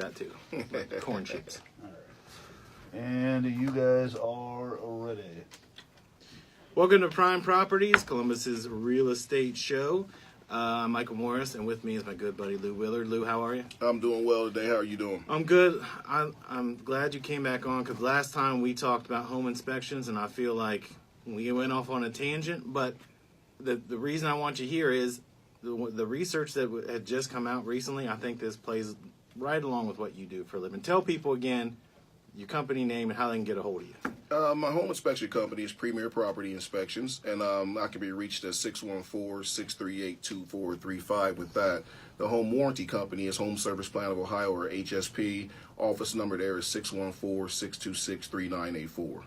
That too. Corn chips. And you guys are ready. Welcome to Prime Properties, Columbus's real estate show. I'm Michael Morris, and with me is my good buddy Lou Willard. Lou, how are you? I'm doing well today. How are you doing? I'm good. I'm glad you came back on, because last time we talked about home inspections, and I feel like we went off on a tangent, but the reason I want you here is the research that had just come out recently. I think this plays right along with what you do for a living. Tell people again your company name and how they can get a hold of you. My home inspection company is Premier Property Inspections, and I can be reached at 614-638-2435 with that. The home warranty company is Home Service Plan of Ohio, or HSP. Office number there is 614-626-3984.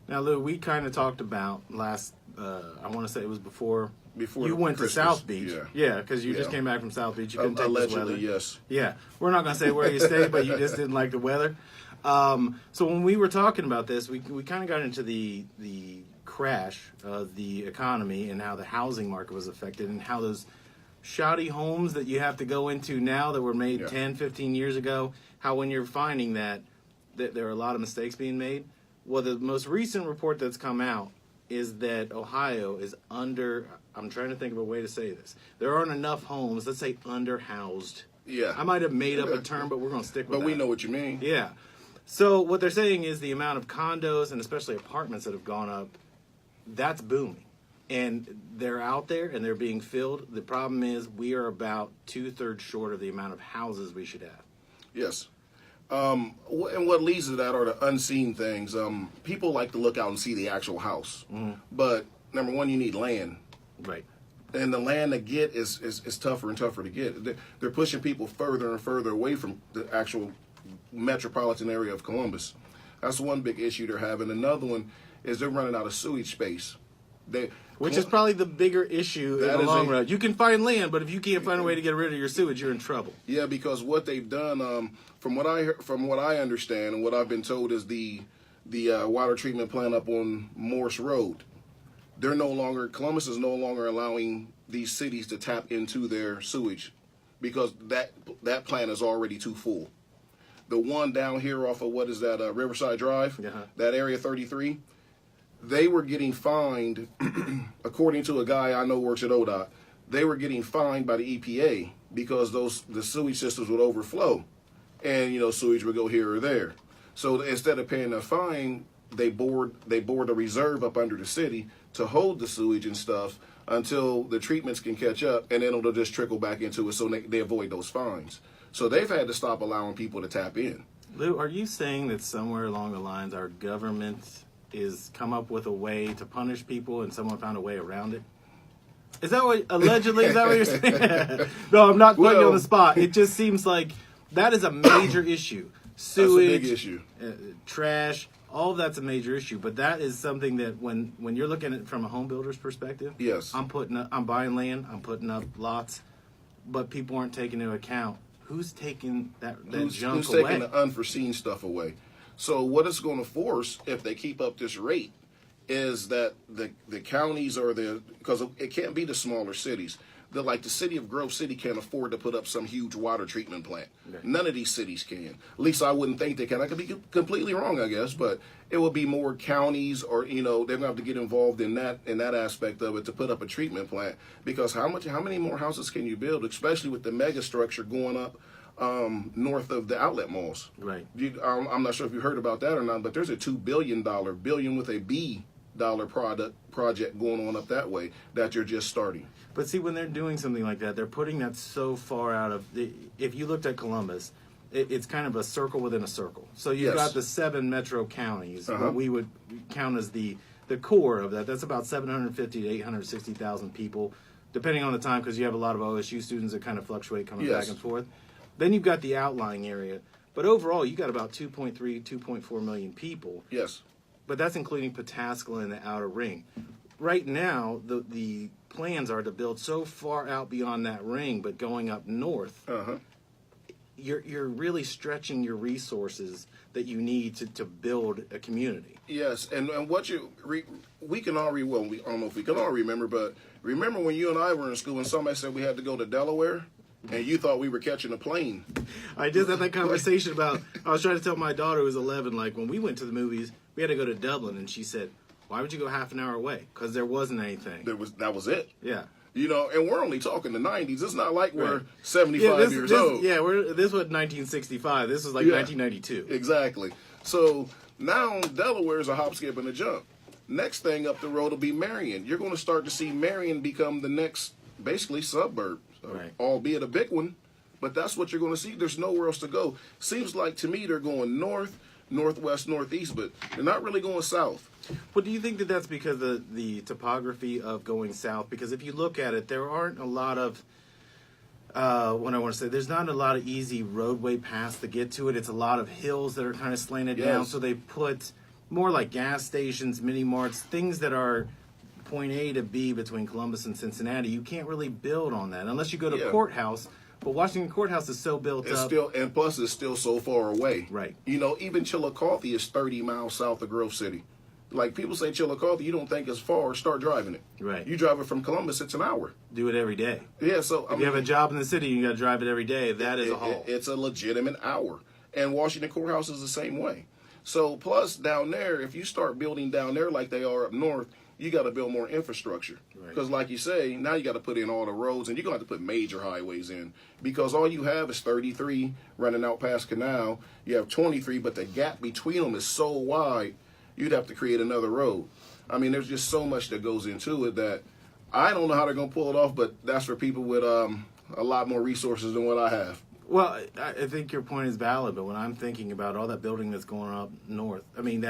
Now, Lou, we kind of talked about last, I want to say it was before you went Christmas, to South Beach. Yeah, because you just came back from South Beach. You couldn't take allegedly, this weather. yes. Yeah, we're not going to say where you stayed, but you just didn't like the weather. So when we were talking about this, we kind of got into the crash of the economy and how the housing market was affected and how those shoddy homes that you have to go into now that were made 10, 15 years ago, how when you're finding that there are a lot of mistakes being made. Well, the most recent report that's come out is that Ohio is under, I'm trying to think of a way to say this. There aren't enough homes, let's say underhoused. Yeah. I might have made up a term, but we're going to stick with But that. we know what you mean. Yeah. So what they're saying is the amount of condos and especially apartments that have gone up, that's booming. And they're out there and they're being filled. The problem is we are about 2/3 short of the amount of houses we should have. Yes. And what leads to that are the unseen things. People like to look out and see the actual house. Mm-hmm. But number one, you need land. Right. And the land to get is tougher and tougher to get. They're pushing people further and further away from the actual metropolitan area of Columbus. That's one big issue they're having. Another one is they're running out of sewage space. Which is probably the bigger issue in the long run. You can find land, but if you can't find a way to get rid of your sewage, you're in trouble. Yeah, because what they've done, from what I understand and what I've been told, is the water treatment plant up on Morse Road. Columbus is no longer allowing these cities to tap into their sewage because that plant is already too full. The one down here off of Riverside Drive, that area 33. They were getting fined, according to a guy I know works at ODOT, they were getting fined by the EPA because the sewage systems would overflow and, sewage would go here or there. So instead of paying a fine, they bored the reserve up under the city to hold the sewage and stuff until the treatments can catch up, and then it'll just trickle back into it so they avoid those fines. So they've had to stop allowing people to tap in. Lou, are you saying that somewhere along the lines our government is come up with a way to punish people and someone found a way around it? Is that what, allegedly, is that what you're saying? No, I'm not putting you on the spot. It just seems like that is a major issue. Sewage, that's a big issue. Trash, all of that's a major issue. But that is something that when you're looking at it from a home builder's perspective, yes, I'm buying land, I'm putting up lots, but people aren't taking into account who's taking that junk who's away. Taking the unforeseen stuff away. So what it's going to force, if they keep up this rate, is that the counties because it can't be the smaller cities. The city of Grove City can't afford to put up some huge water treatment plant. Okay. None of these cities can. At least I wouldn't think they can. I could be completely wrong, I guess, but it will be more counties, or they're going to have to get involved in that aspect of it to put up a treatment plant. Because how many more houses can you build, especially with the mega structure going up north of the outlet malls? Right. I'm not sure if you heard about that or not, but there's a $2 billion with a B dollar project going on up that way that you're just starting. But see, when they're doing something like that, they're putting that so far out of if you looked at Columbus, it's kind of a circle within a circle. So you've got the 7 metro counties, what we would count as the core of that. That's about 750 to 860,000 people, depending on the time, because you have a lot of OSU students that kind of fluctuate coming back and forth. Then you've got the outlying area. But overall, you got about 2.3, 2.4 million people. Yes. But that's including Pataskala and the outer ring. Right now, the plans are to build so far out beyond that ring, but going up north, you're really stretching your resources that you need to build a community. Yes, and what we can all I don't know if we can all remember, but remember when you and I were in school and somebody said we had to go to Delaware and you thought we were catching a plane. I just had that conversation about, I was trying to tell my daughter who was 11, like when we went to the movies, we had to go to Dublin, and she said, why would you go half an hour away? Because there wasn't anything. That was it. Yeah. You know, and we're only talking the 90s. It's not like we're Right. 75 years old. Yeah, this was 1965. This was like 1992. Exactly. So now Delaware is a hop, skip, and a jump. Next thing up the road will be Marion. You're going to start to see Marion become the next, basically, suburb. Right. Albeit a big one, but that's what you're going to see. There's nowhere else to go. Seems like to me they're going north, northwest, northeast, but they're not really going south. Well, do you think that that's because of the topography of going south? Because if you look at it, there aren't a lot of, what I want to say, there's not a lot of easy roadway paths to get to it. It's a lot of hills that are kind of slanted down. So they put more like gas stations, mini marts, things that are point A to B between Columbus and Cincinnati. You can't really build on that unless you go to Courthouse. But Washington Courthouse is so built up. Still, and plus it's still so far away. Right. You know, even Chillicothe is 30 miles south of Grove City. Like people say Chillicothe, you don't think it's far, start driving it. Right. You drive it from Columbus, it's an hour. Do it every day. Yeah, so if you have a job in the city, you got to drive it every day. That is a haul. It's a legitimate hour. And Washington Courthouse is the same way. So plus down there, if you start building down there like they are up north, you got to build more infrastructure. Because like you say, now you got to put in all the roads, and you're going to have to put major highways in. Because all you have is 33 running out past Canal. You have 23, but the gap between them is so wide, you'd have to create another road. I mean, there's just so much that goes into it that I don't know how they're going to pull it off, but that's for people with a lot more resources than what I have. Well, I think your point is valid, but when I'm thinking about all that building that's going up north, I mean,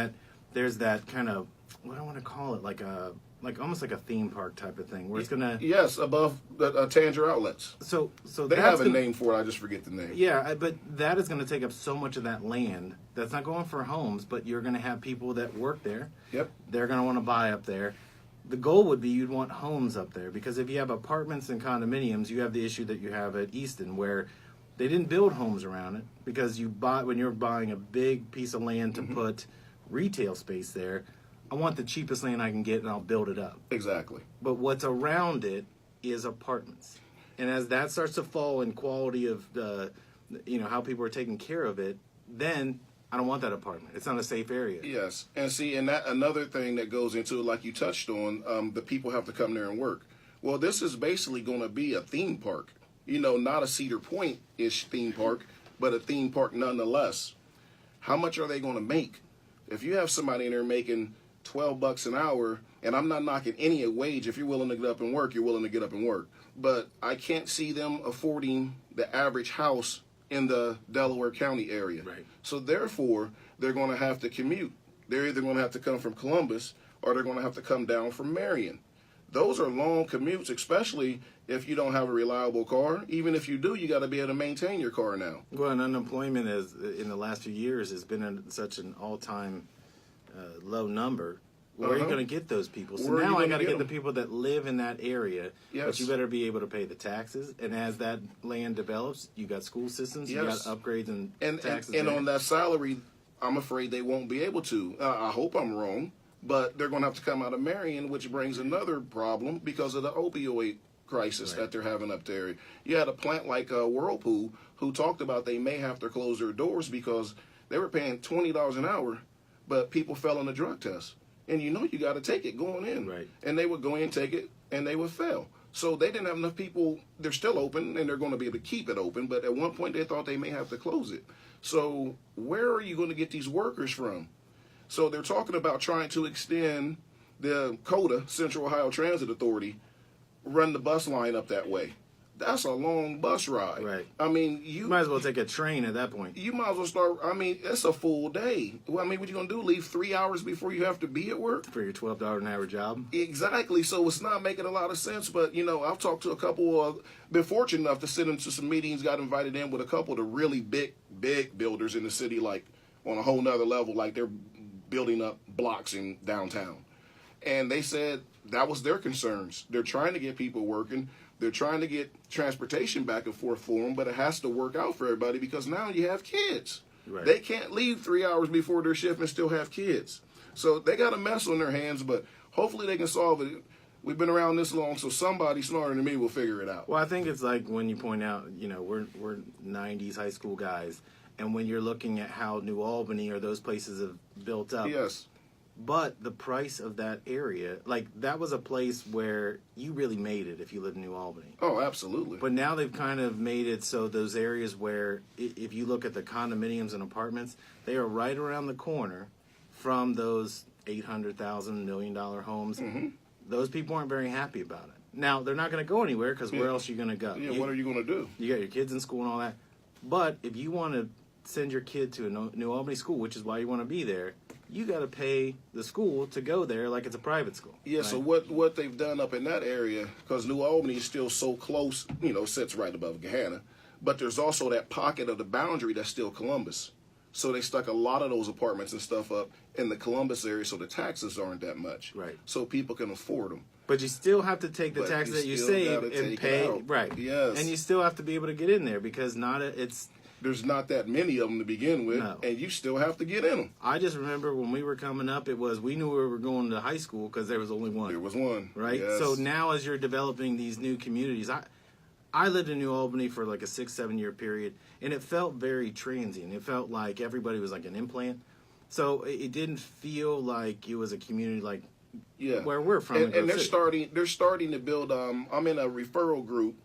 there's that kind of, what do I want to call it, like almost like a theme park type of thing, where it's gonna above the Tanger outlets. So they have a name for it. I just forget the name. Yeah, but that is going to take up so much of that land. That's not going for homes, but you're going to have people that work there. Yep. They're going to want to buy up there. The goal would be you'd want homes up there, because if you have apartments and condominiums, you have the issue that you have at Easton, where they didn't build homes around it, because when you're buying a big piece of land to put retail space there, I want the cheapest land I can get and I'll build it up. Exactly. But what's around it is apartments. And as that starts to fall in quality of how people are taking care of it, then I don't want that apartment. It's not a safe area. Yes. And see, and that another thing that goes into it, like you touched on, the people have to come there and work. Well, this is basically going to be a theme park. You know, not a Cedar Point-ish theme park, but a theme park nonetheless. How much are they going to make? If you have somebody in there making $12 an hour, and I'm not knocking any wage. If you're willing to get up and work, you're willing to get up and work. But I can't see them affording the average house in the Delaware County area. Right. So therefore, they're going to have to commute. They're either going to have to come from Columbus or they're going to have to come down from Marion. Those are long commutes, especially if you don't have a reliable car. Even if you do, you got to be able to maintain your car now. Well, and unemployment in the last few years has been at such an all-time low number. Where are you going to get those people? So now I got to get the people that live in that area. Yes. But you better be able to pay the taxes. And as that land develops, you got school systems, you got upgrades and taxes. And on that salary, I'm afraid they won't be able to. I hope I'm wrong. But they're going to have to come out of Marion, which brings another problem because of the opioid crisis that they're having up there. You had a plant like Whirlpool who talked about they may have to close their doors because they were paying $20 an hour, but people fell on the drug test. And you know you got to take it going in. Right. And they would go in, take it, and they would fail. So they didn't have enough people. They're still open, and they're going to be able to keep it open. But at one point, they thought they may have to close it. So where are you going to get these workers from? So they're talking about trying to extend the COTA, Central Ohio Transit Authority, run the bus line up that way. That's a long bus ride. Right. I mean, you might as well take a train at that point. You might as well start. I mean, it's a full day. Well, I mean, what you gonna do? Leave 3 hours before you have to be at work for your $12 an hour job? Exactly. So it's not making a lot of sense. But you know, I've talked to a couple. Been fortunate enough to sit into some meetings. Got invited in with a couple of the really big builders in the city, like on a whole nother level. Like they're building up blocks in downtown, and they said that was their concerns. They're trying to get people working. They're trying to get transportation back and forth for them, but it has to work out for everybody because now you have kids. Right. They can't leave 3 hours before their shift and still have kids. So they got a mess on their hands, but hopefully they can solve it. We've been around this long, so somebody smarter than me will figure it out. Well, I think it's like when you point out, we're 90s high school guys, and when you're looking at how New Albany or those places have built up. Yes. But the price of that area, like that was a place where you really made it if you lived in New Albany. Oh, absolutely. But now they've kind of made it so those areas where, if you look at the condominiums and apartments, they are right around the corner from those $800,000 million homes. Mm-hmm. Those people aren't very happy about it. Now, they're not going to go anywhere because where else are you going to go? Yeah, what are you going to do? You got your kids in school and all that. But if you want to send your kid to a New Albany school, which is why you want to be there, you got to pay the school to go there like it's a private school. Yeah, right? So what they've done up in that area, because New Albany is still so close, sits right above Gahanna, but there's also that pocket of the boundary that's still Columbus. So they stuck a lot of those apartments and stuff up in the Columbus area, so the taxes aren't that much. Right. So people can afford them. But you still have to take the taxes that you save and pay. Right. Yes. And you still have to be able to get in there because there's not that many of them to begin with, no. And you still have to get in them. I just remember when we were coming up, we knew we were going to high school because there was only one. There was one. Right? Yes. So now as you're developing these new communities, I lived in New Albany for like a 6-7 year period, and it felt very transient. It felt like everybody was like an implant. So it didn't feel like it was a community like where we're from. And they're starting to build, I'm in a referral group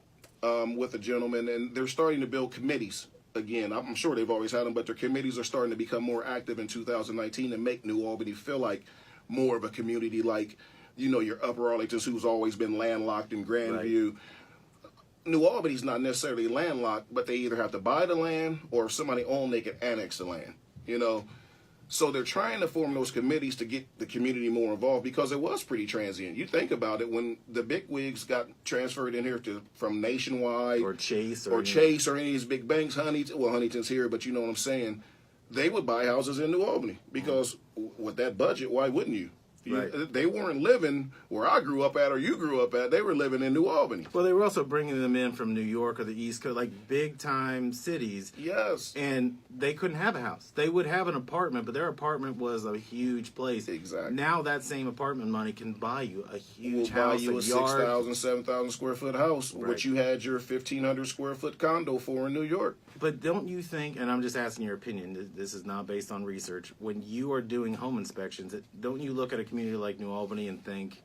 with a gentleman, and they're starting to build committees. Again, I'm sure they've always had them, but their committees are starting to become more active in 2019 and make New Albany feel like more of a community like, your Upper Arlington's who's always been landlocked in Grandview. Right. New Albany's not necessarily landlocked, but they either have to buy the land or if somebody owns, they can annex the land, So they're trying to form those committees to get the community more involved because it was pretty transient. You think about it, when the bigwigs got transferred in here from Nationwide or Chase or any of these big banks, Huntington's here, but you know what I'm saying, they would buy houses in New Albany because with that budget, why wouldn't you? Right. They weren't living where I grew up at or you grew up at. They were living in New Albany. Well, they were also bringing them in from New York or the East Coast, like big-time cities. Yes. And they couldn't have a house. They would have an apartment, but their apartment was a huge place. Exactly. Now that same apartment money can buy you a huge house, buy you a yard. 6,000, 7,000 square foot house, right. which you had your 1,500 square foot condo for in New York. But don't you think, and I'm just asking your opinion, this is not based on research, when you are doing home inspections, don't you look at a community like New Albany and think,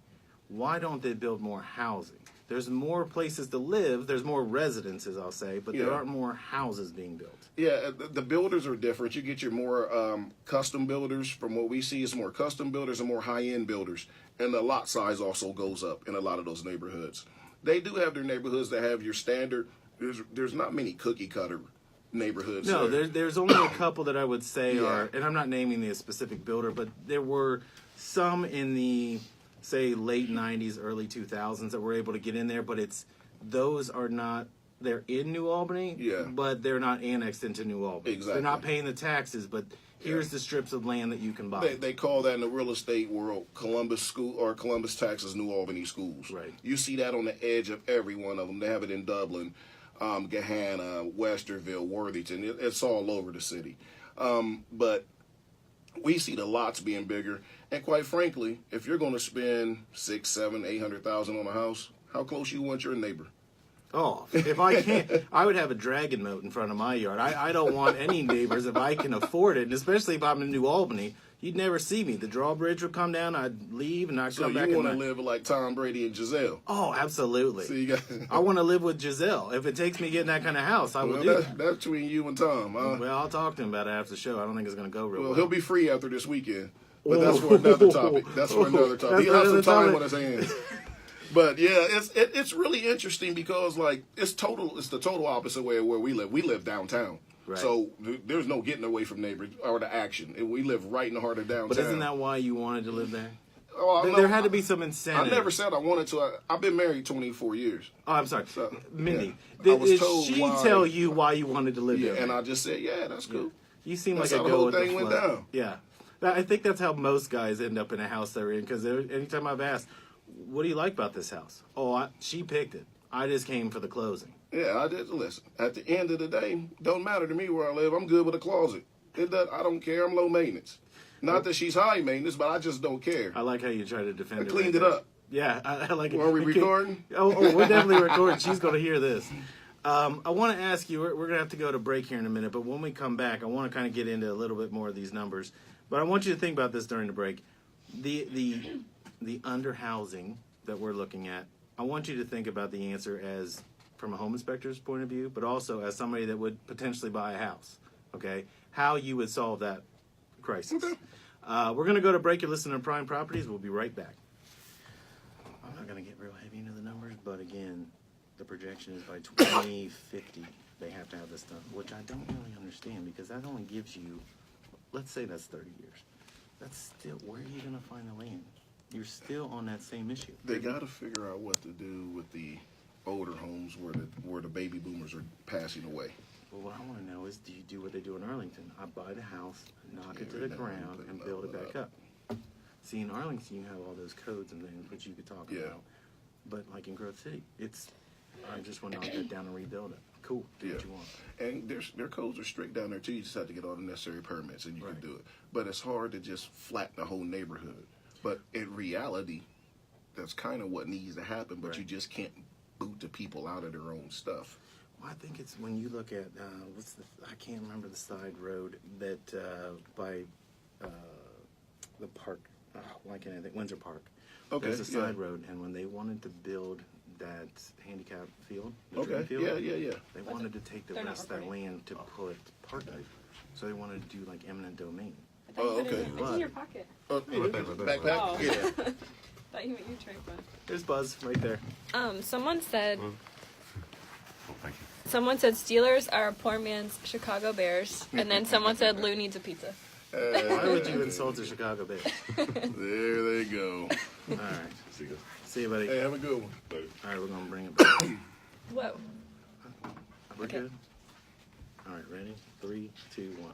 why don't they build more housing? There's more places to live, there's more residences, I'll say, but there aren't more houses being built. Yeah, the builders are different. You get your more custom builders. From what we see, it's more custom builders and more high-end builders. And the lot size also goes up in a lot of those neighborhoods. They do have their neighborhoods that have your standard. There's not many cookie-cutter neighborhoods. No, there's only a couple that I would say are, and I'm not naming the specific builder, but there were some in the, say, late 90s, early 2000s that were able to get in there, but those are not, they're in New Albany, but they're not annexed into New Albany. Exactly. They're not paying the taxes, but here's the strips of land that you can buy. They call that in the real estate world Columbus School or Columbus Taxes New Albany Schools. Right. You see that on the edge of every one of them. They have it in Dublin, Gahanna, Westerville, Worthington. It's all over the city. But we see the lots being bigger. And quite frankly, if you're going to spend $600,000, $700,000, $800,000 on a house, how close you want your neighbor? Oh, if I can't, I would have a dragon moat in front of my yard. I don't want any neighbors if I can afford it, and especially if I'm in New Albany. You'd never see me. The drawbridge would come down, I'd leave, and I'd come back. So you want to live like Tom Brady and Giselle? Oh, absolutely. So you got I want to live with Giselle. If it takes me getting that kind of house, I will do that. That's between you and Tom, huh? Well, I'll talk to him about it after the show. I don't think it's going to go real well. He'll be free after this weekend. But that's for another topic. That's for another topic. He'll have some time on his hands. But yeah, it's really interesting because like it's the total opposite way of where we live. We live downtown. Right. So there's no getting away from neighbors or the action. We live right in the heart of downtown. But isn't that why you wanted to live there? Oh, there had to be some incentive. I never said I wanted to. I've been married 24 years. Oh, I'm sorry. So, Mindy, did she tell you why you wanted to live there? Yeah, and I just said, yeah, that's cool. You seem that's like a how the whole thing went down. Yeah. I think that's how most guys end up in a house they're in, because anytime I've asked, what do you like about this house? Oh, she picked it. I just came for the closing. Yeah, I did. Listen, at the end of the day, don't matter to me where I live. I'm good with a closet. I don't care. I'm low maintenance. Not that she's high maintenance, but I just don't care. I like how you try to defend I her. cleaned it up. Yeah, I like it. Are we recording? We're definitely recording. She's going to hear this. I want to ask you, we're going to have to go to break here in a minute, but when we come back, I want to kind of get into a little bit more of these numbers. But I want you to think about this during the break. The underhousing that we're looking at, I want you to think about the answer as from a home inspector's point of view, but also as somebody that would potentially buy a house, okay? How you would solve that crisis. Okay. We're going to go to break. You're listening to Prime Properties. We'll be right back. I'm not going to get real heavy into the numbers, but again, the projection is by 2050 they have to have this done, which I don't really understand because that only gives you, let's say that's 30 years. That's still, where are you going to find the land? You're still on that same issue. They got to figure out what to do with the older homes where the baby boomers are passing away. Well, what I want to know is, do you do what they do in Arlington? I buy the house, knock it to the ground, and build it back up. See, in Arlington, you have all those codes and things which you could talk about. But like in Grove City, I just want to knock that down and rebuild it. Cool, do what you want. And their codes are strict down there too. You just have to get all the necessary permits and you can do it. But it's hard to just flatten the whole neighborhood. But in reality, that's kind of what needs to happen. But you just can't boot the people out of their own stuff. Well, I think it's when you look at I can't remember the side road that by the park, why can't I think, Windsor Park. Okay, there's a side road, and when they wanted to build that handicap field, the dream field, they wanted to take the rest of that land to put parking. So they wanted to do like eminent domain. Oh, okay. It's in your pocket. Backpack? Oh. Yeah. Thought you meant your tray fund. There's Buzz right there. Someone said. Thank you. Someone said Steelers are a poor man's Chicago Bears, and then someone said Lou needs a pizza. Why would you insult the Chicago Bears? There they go. All right. See you guys. See you, buddy. Hey, have a good one. All right, we're going to bring it back. Whoa. We're Okay. good? All right, ready? 3, 2, 1.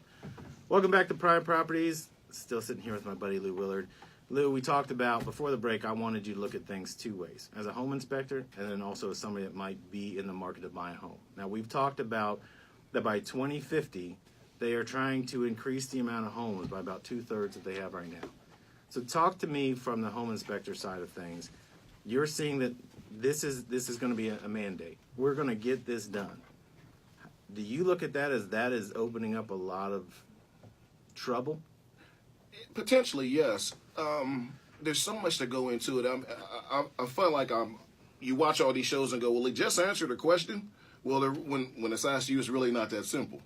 Welcome back to Prime Properties. Still sitting here with my buddy Lou Willard. Lou, we talked about, before the break, I wanted you to look at things two ways. As a home inspector, and then also as somebody that might be in the market to buy a home. Now, we've talked about that by 2050, they are trying to increase the amount of homes by about 2/3 that they have right now. So talk to me from the home inspector side of things. You're seeing that this is going to be a mandate. We're going to get this done. Do you look at that as opening up a lot of trouble? Potentially, yes. There's so much to go into it. I feel like you watch all these shows and go, well, it just answered the question. Well, when it's asked you, it's really not that simple.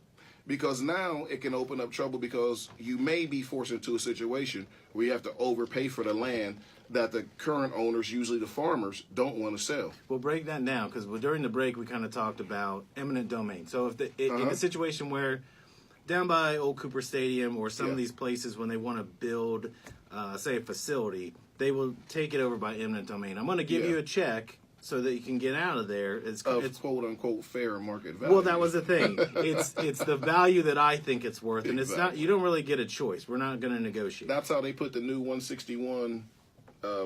Because now it can open up trouble because you may be forced into a situation where you have to overpay for the land that the current owners, usually the farmers, don't want to sell. We'll break that down because during the break we kind of talked about eminent domain. So if in a situation where down by Old Cooper Stadium or some of these places when they want to build, say, a facility, they will take it over by eminent domain. I'm going to give you a check so that you can get out of there. It's quote unquote fair market value. Well, that was the thing. It's the value that I think it's worth, and it's not. You don't really get a choice. We're not going to negotiate. That's how they put the new 161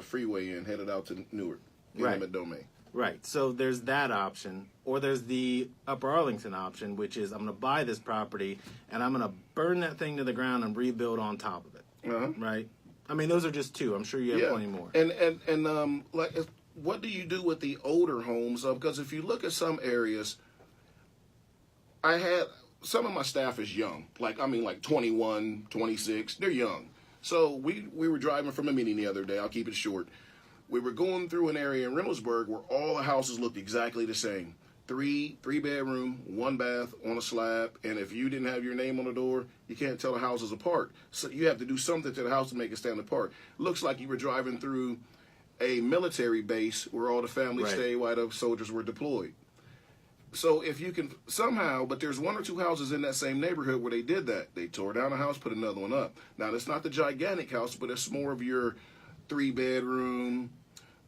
freeway in, headed out to Newark, eminent domain. Right. So there's that option, or there's the Upper Arlington option, which is I'm going to buy this property and I'm going to burn that thing to the ground and rebuild on top of it. Right. I mean, those are just two. I'm sure you have plenty more. And like, what do you do with the older homes? Because if you look at some areas, I had some of my staff is young, like 21, 26. They're young. So we were driving from a meeting the other day. I'll keep it short. We were going through an area in Reynoldsburg where all the houses looked exactly the same. Three bedroom, 1 bath on a slab, and if you didn't have your name on the door, you can't tell the houses apart. So you have to do something to the house to make it stand apart. Looks like you were driving through a military base where all the families stayed while the soldiers were deployed. So if you can somehow, but there's 1 or 2 houses in that same neighborhood where they did that. They tore down a house, put another one up. Now, it's not the gigantic house, but it's more of your 3 bedroom,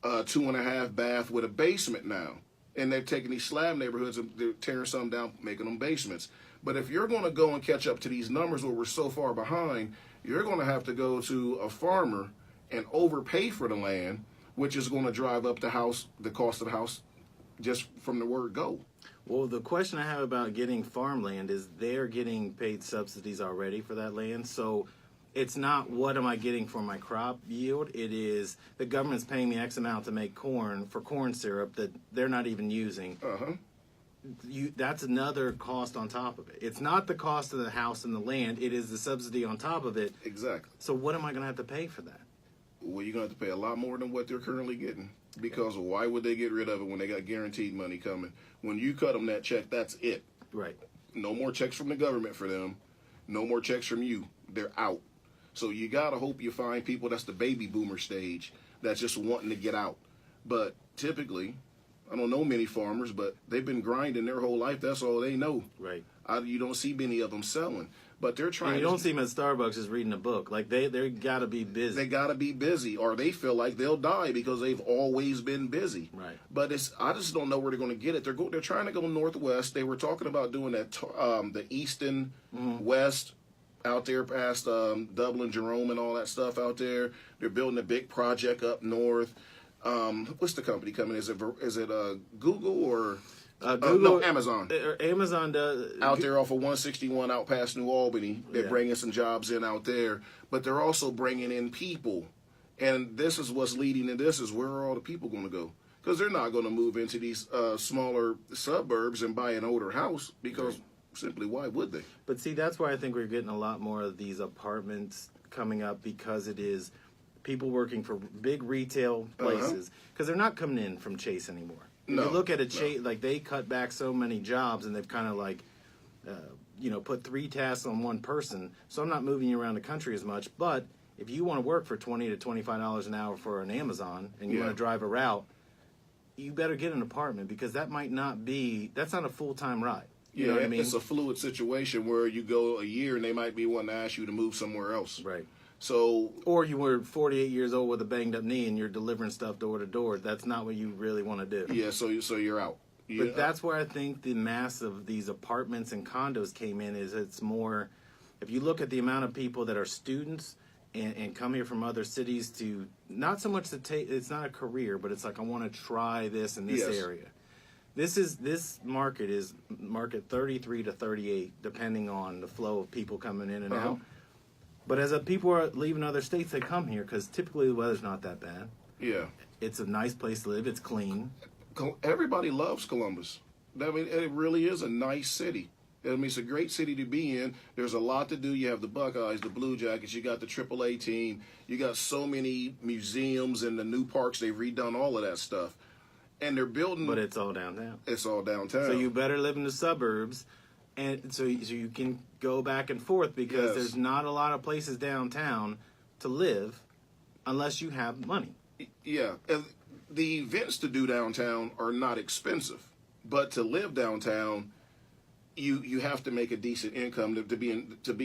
2.5 bath with a basement now. And they're taking these slab neighborhoods and they're tearing some down, making them basements. But if you're going to go and catch up to these numbers where we're so far behind, you're going to have to go to a farmer and overpay for the land, which is going to drive up the cost of the house just from the word go. Well, the question I have about getting farmland is they're getting paid subsidies already for that land. So It's not what am I getting for my crop yield. It is the government's paying me X amount to make corn for corn syrup that they're not even using. That's another cost on top of it. It's not the cost of the house and the land. It is the subsidy on top of it. Exactly. So what am I going to have to pay for that? Well, you're going to have to pay a lot more than what they're currently getting. Because why would they get rid of it when they got guaranteed money coming? When you cut them that check, that's it. Right. No more checks from the government for them. No more checks from you. They're out. So you got to hope you find people that's the baby boomer stage that's just wanting to get out. But typically, I don't know many farmers, but they've been grinding their whole life. That's all they know. Right. You don't see many of them selling. But they're trying. And you don't see them at Starbucks just reading a book. Like they got to be busy. They got to be busy, or they feel like they'll die because they've always been busy. Right. But I just don't know where they're going to get it. They're trying to go northwest. They were talking about doing that the eastern west out there past Dublin, Jerome, and all that stuff out there. They're building a big project up north. What's the company coming? Is it Google or? Google, no, Amazon. Amazon does Out there off of 161 out past New Albany. They're bringing some jobs in out there. But they're also bringing in people. And this is what's leading to this is where are all the people going to go? Because they're not going to move into these smaller suburbs and buy an older house because simply why would they? But see, that's why I think we're getting a lot more of these apartments coming up because it is people working for big retail places because they're not coming in from Chase anymore. If you look at a Chase, like they cut back so many jobs and they've kind of like, put 3 tasks on one person. So I'm not moving you around the country as much. But if you want to work for $20 to $25 an hour for an Amazon and you want to drive a route, you better get an apartment because that's not a full-time ride. You know what I mean? It's a fluid situation where you go a year and they might be wanting to ask you to move somewhere else. Right. So, or you were 48 years old with a banged up knee and you're delivering stuff door to door. That's not what you really want to do. Yeah, so you're out. But that's where I think the mass of these apartments and condos came in is it's more, if you look at the amount of people that are students and come here from other cities to, not so much to take, it's not a career, but it's like I want to try this in this area. This market is market 33 to 38, depending on the flow of people coming in and out. But as people are leaving other states, they come here because typically the weather's not that bad. Yeah. It's a nice place to live. It's clean. Everybody loves Columbus. I mean, it really is a nice city. I mean, it's a great city to be in. There's a lot to do. You have the Buckeyes, the Blue Jackets. You got the AAA team. You got so many museums and the new parks. They've redone all of that stuff. And they're building. But it's all downtown. It's all downtown. So you better live in the suburbs. And so you can go back and forth because there's not a lot of places downtown to live unless you have money. Yeah. And the events to do downtown are not expensive. But to live downtown, you have to make a decent income to be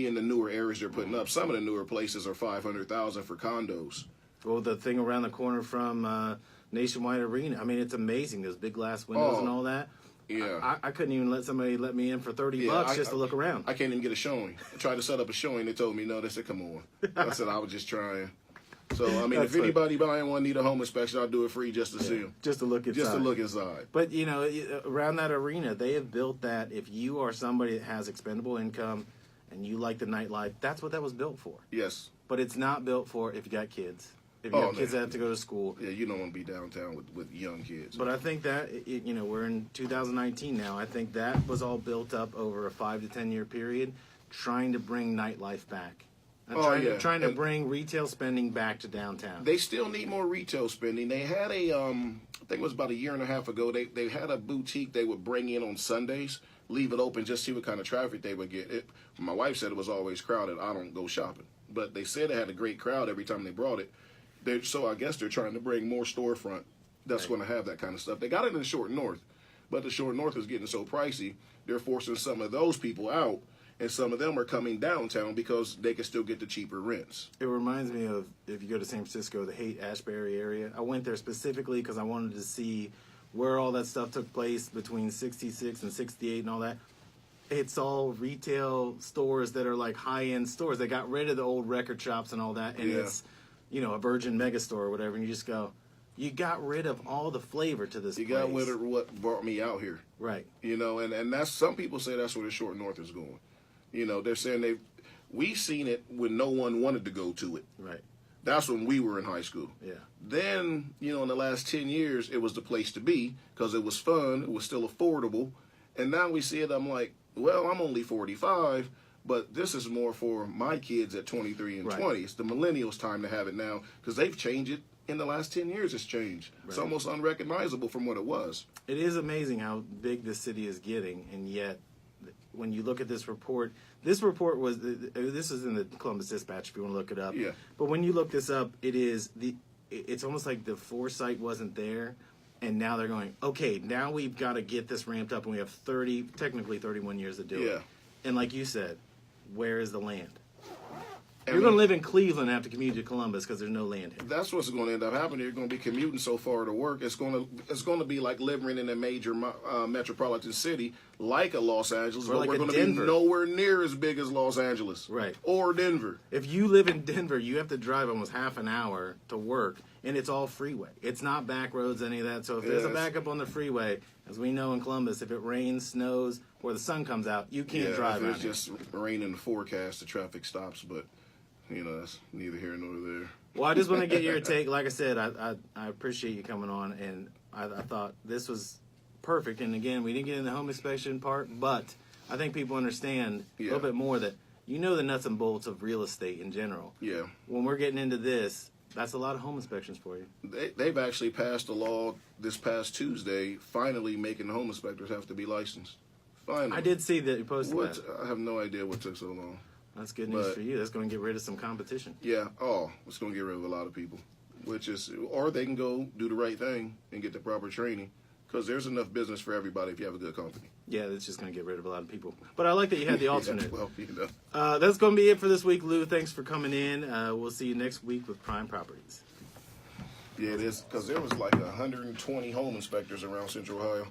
in the newer areas they're putting up. Some of the newer places are $500,000 for condos. Well, the thing around the corner from Nationwide Arena, I mean, it's amazing. Those big glass windows and all that. Yeah, I couldn't even let somebody let me in for $30 just to look around. I can't even get a showing. I tried to set up a showing. They told me no. They said, "Come on." I said I was just trying. So I mean, if anybody buying one need a home inspection, I'll do it free just to see them. Just to look inside. Just to look inside. But around that arena, they have built that. If you are somebody that has expendable income and you like the nightlife, that's what that was built for. Yes. But it's not built for if you got kids. If you have kids that have to go to school. Yeah, you don't want to be downtown with young kids. But I think that, we're in 2019 now. I think that was all built up over a 5 to 10 year period, trying to bring nightlife back. Trying to bring retail spending back to downtown. They still need more retail spending. They had I think it was about a year and a half ago, they had a boutique they would bring in on Sundays, leave it open, just see what kind of traffic they would get. My wife said it was always crowded. I don't go shopping. But they said they had a great crowd every time they brought it. So I guess they're trying to bring more storefront that's going to have that kind of stuff. They got it in the short north, but the short north is getting so pricey, they're forcing some of those people out, and some of them are coming downtown because they can still get the cheaper rents. It reminds me of, if you go to San Francisco, the Haight-Ashbury area. I went there specifically because I wanted to see where all that stuff took place between 66 and 68 and all that. It's all retail stores that are like high-end stores. They got rid of the old record shops and all that, and it's a Virgin Megastore or whatever, and you just go, you got rid of all the flavor to this place. You got rid of what brought me out here. Right. And that's, some people say that's where the short north is going. They're saying We seen it when no one wanted to go to it. Right. That's when we were in high school. Yeah. Then, in the last 10 years, it was the place to be because it was fun. It was still affordable. And now we see it, I'm like, well, I'm only 45, but this is more for my kids at 23 and Right. 20. It's the millennials' time to have it now because they've changed it. In the last 10 years, it's changed. It's Right. almost unrecognizable from what it was. It is amazing how big this city is getting, and yet when you look at this report was this is in the Columbus Dispatch if you want to look it up. Yeah. But when you look this up, it's almost like the foresight wasn't there, and now they're going, okay, now we've got to get this ramped up, and we have technically 31 years to do Yeah. it. And like you said, where is the land? I You're mean, going to live in Cleveland and have to commute to Columbus because there's no land here. That's what's going to end up happening. You're going to be commuting so far to work. It's going to be like living in a major metropolitan city like a Los Angeles, Or but like we're a going to Denver. be nowhere near as big as Los Angeles, Right. Or Denver. If you live in Denver, you have to drive almost half an hour to work, and it's all freeway. It's not back roads, any of that. So if there's a Yes. backup on the freeway, as we know in Columbus, if it rains, snows, or the sun comes out, you can't drive if around it's here. just rain in the forecast, the traffic stops. But that's neither here nor there. Well, I just want to get your take. Like I said, I appreciate you coming on, and I thought this was perfect. And again, we didn't get in the home inspection part, but I think people understand a little bit more that the nuts and bolts of real estate in general. Yeah. When we're getting into this, that's a lot of home inspections for you. They've actually passed a law this past Tuesday, finally making the home inspectors have to be licensed. Finally. I did see that you posted that. I have no idea what took so long. That's good news But- for you. That's going to get rid of some competition. Yeah. Oh, it's going to get rid of a lot of people. Or they can go do the right thing and get the proper training. Because there's enough business for everybody if you have a good company. Yeah, that's just going to get rid of a lot of people. But I like that you had the alternate. Yeah, That's going to be it for this week, Lou. Thanks for coming in. We'll see you next week with Prime Properties. Yeah, it is. Because there was like 120 home inspectors around Central Ohio.